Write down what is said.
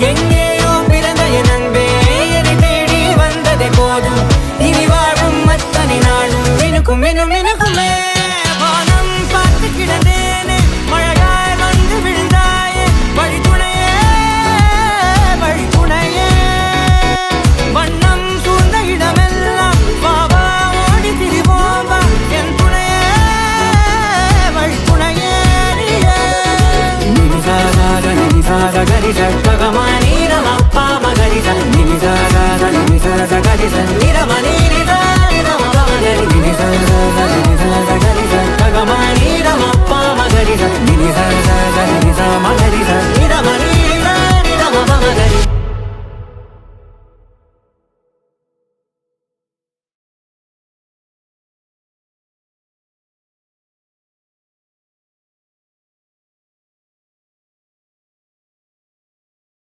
எங்கேயோ பிறந்த என் அன்பே என்னை தேடி வந்ததே போதும் இனி வாழும் அத்தனை நாளும் மினுக்கும் மினும் மினுக்குமே வானம் பார்த்து கிடந்தேனே மழையாய் வந்து விழுந்தாயே வழித்துணையே வழித்துணையே வண்ணம் சூழ்ந்த இடமெல்லாம் பாவா ஓடி திரிவோம் வா என் துணையே வழித்துணையே நினிசாத கரிச ககமானி ரமப்பா மகரிச நினிசாத கரிச நிரமணி நினிசாத கரிச ககமானி ரமப்பா மகரிச நினிசாத